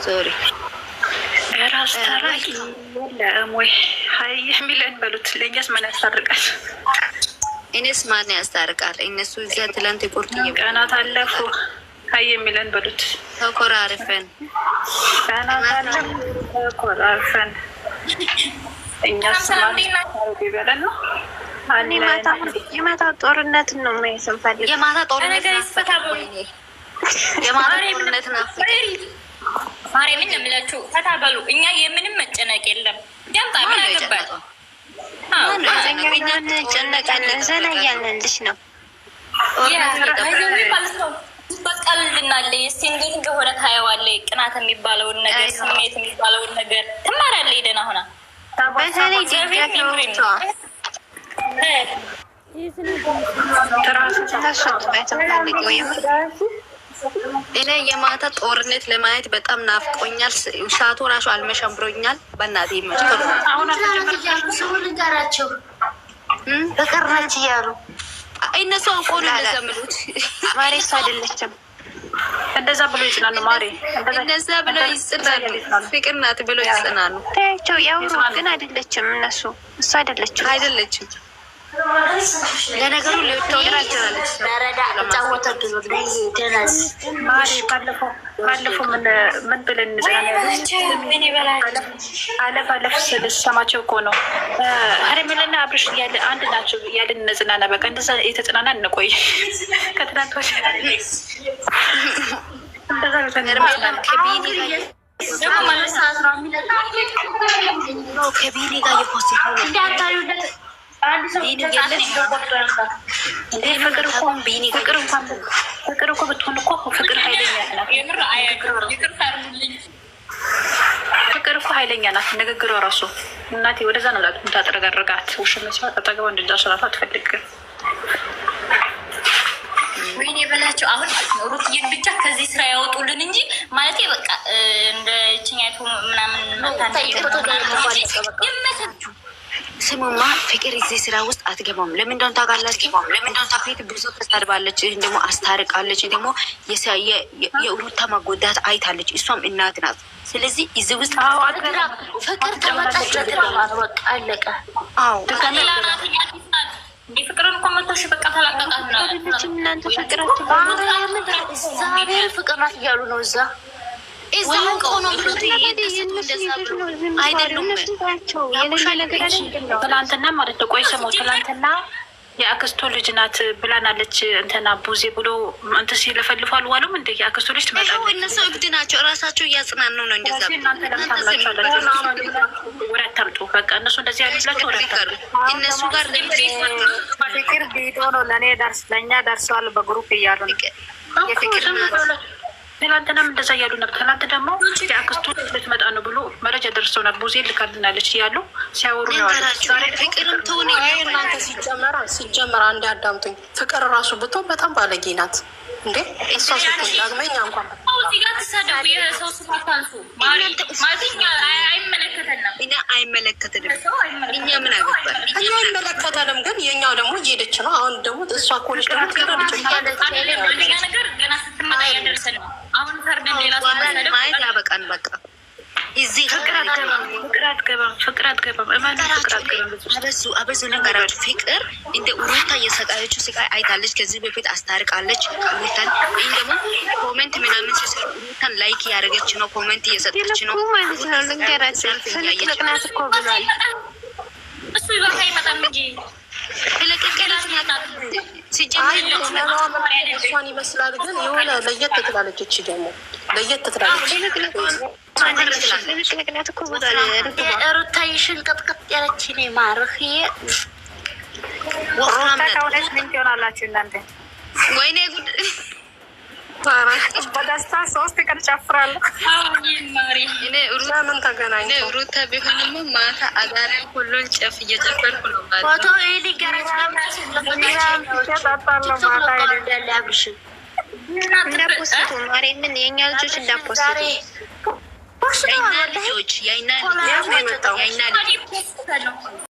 ሶሪ ራስ ታራቂ ለሞይ ሀይ የሚለን በሉት። ለእኛስ ማን ያስታርቃል? እኔስ ማን ያስታርቃል? እነሱ እዚያ ትላንት ቁርጥ ቀናት አለፉ። ሀይ የሚለን በሉት። ተኮራርፈን ቀናት አለፉ ተኮራርፈን። እኛስ ማን ይበለን ነው? የማታ ጦርነትን ነው ማየት እንፈልግ። የማታ ጦርነት ናፍቅ ማርያምን ነው የምላችሁ። ፈታ በሉ። እኛ የምንም መጨነቅ የለም። ያምጣ ምን አገባል? ጨነቀን ዘላ እያልንልሽ ነው። በቀልድናለ እስቲ እንዴት እንደሆነ ታየዋለህ። ቅናት የሚባለውን ነገር፣ ስሜት የሚባለውን ነገር ትማራለህ። ደህና ሆና በተለይ እኔ የማታ ጦርነት ለማየት በጣም ናፍቆኛል። ሻቱ ራሱ አልመሸምብሮኛል። በእናቴ ይመችቶ ሰው ልንገራቸው በቀርናች እያሉ እነሱ አውቆ ነው እንደዛ የሚሉት። ማሬ እሱ አይደለችም እንደዛ ብሎ ይጽናኑ። ማሬ እንደዛ ብሎ ይጽናኑ። ፍቅር ናት ብሎ ይጽናኑ። ታያቸው ያውሩ ግን አይደለችም። እነሱ እሱ አይደለችም። ለነገሩ ልትወድር አልቻለች። በረዳ ተጫወተ ድሮ ደነዝ ማሬ ባለፈው ምን ብለን አለፍ ስሰማቸው እኮ ነው ሀረሜላና አብርሽ እያለ አንድ ናቸው እያለን እነጽናና በቃ እንደዛ የተጽናና እንቆይ ከትናንት ወዲያ ከቢኒ ጋር የፖስት ፍቅር እኮ ብትሆን እኮ ፍቅር ኃይለኛ ናት። ፍቅር እኮ ኃይለኛ ናት። ንግግሯ ራሱ እናቴ ወደዛ ነው ታጥረጋርጋት ውሽመ ሲሆን አጠገባ እንድንደርሰላት አትፈልግም። ወይኔ በላቸው። አሁን ሩትዬን ብቻ ከዚህ ስራ ያወጡልን እንጂ ማለት በቃ እንደ ችኛቱ ምናምን ይመሰችሁ። ስሙማ ፍቅር እዚህ ስራ ውስጥ አትገባም። ለምን እንደሆነ ታውቃላችሁ? ለምን እንደሆነ ታውቃለች? ብዙ ተሳድባለች፣ ደግሞ አስታርቃለች፣ ደግሞ የሩታ መጎዳት አይታለች። እሷም እናት ናት። ስለዚህ እዚህ ውስጥ ፍቅር ተመጣች በቃ አለቀ። አዎ ፍቅርን እኮ መቶሽ በቃ ተላቀቃት ነው እናንተ ፍቅራችሁ እግዚአብሔር ፍቅር ናት እያሉ ነው እዛ እዛው ቆኖ ብሎት አይደሉም። ትላንትና ማለት ነው። ቆይ ስሙ፣ ትላንትና የአክስቶ ልጅ ናት ብላናለች። እንትና ቡዜ ብሎ እንትን ሲለፈልፋሉ ዋሉም እንደ የአክስቶ ልጅ ትመጣለች። እነሱ እብድ ናቸው። እራሳቸው እያጽናኑ ነው። እንደዛ ወደ አታምጡ። በቃ እነሱ እንደዚህ ያሉላቸው ወደ አታምጡ። እነሱ ጋር ፍቅር ቪዲዮ ነው ለእኔ ለእኛ ደርሰዋል በግሩፕ እያሉ ነው። ትላንትናም እንደዛ እያሉ ነበር። ትላንት ደግሞ የአክስቱ ልትመጣ ነው ብሎ መረጃ ደርሰውናል። ቡዜ ልካልናለች እያሉ ሲያወሩ ነው። ፍቅርም ትሆን እናንተ ሲጀመር አንድ አዳምጡኝ። ፍቅር ራሱ ብትሆን በጣም ባለጌ ናት እንዴ! እሷ ስትሆን ዳግመኛ እንኳን ተሳደቡ የሰው ስፋት አልፎ አይመለከተንም። እኛ ምን አገባል? እኛ አይመለከተንም፣ ግን የኛው ደግሞ እየሄደች ነው። አሁን ደግሞ እሷ ኮሌጅ ደግሞ ነገር ገና ስትመጣ ያደርሰን ነው። አሁን ፈርደን ሌላ ማየት ያበቃን። በቃ እዚህ ፍቅር አትገባም። አበዙ ነገራች። ፍቅር እንደ ሩታ እየሰቃየችው ስቃይ አይታለች። ከዚህ በፊት አስታርቃለች ሩታን። ይህን ደግሞ ኮሜንት ምናምን ሲሰሩ ሩታን ላይክ ያደረገች ነው፣ ኮሜንት እየሰጠች ነው ማለት ነው። ልንገራቸው ፍልቅልቅናት እኮ ብሏል። እሱ ይበቃ ይመጣም እንጂ ፍልቅልቅናት እሷን ይመስላል፣ ግን የሆነ ለየት ትላለች። እቺ ደግሞ ለየት ትላለች። ፍልቅልቅናት እኮ ብሏል። ሩታዬ ሽንቅጥቅጥ ያለች እኔ ማርህ ወራምነት ምን ትሆናላችሁ እናንተ? ወይኔ ጉድ! በደስታ 3 ቀን ጨፍራለሁ። እኔ ምን ተገናኝ ሩታ ቢሆንም ማታ አዳሪ ሁሉን ጨፍ እየጨፈርኩ ነው። ፎቶ ይሄ ገረች እንዳፖስቱ ማርያምን የእኛ ልጆች እንዳፖስቱ የአይና ልጆች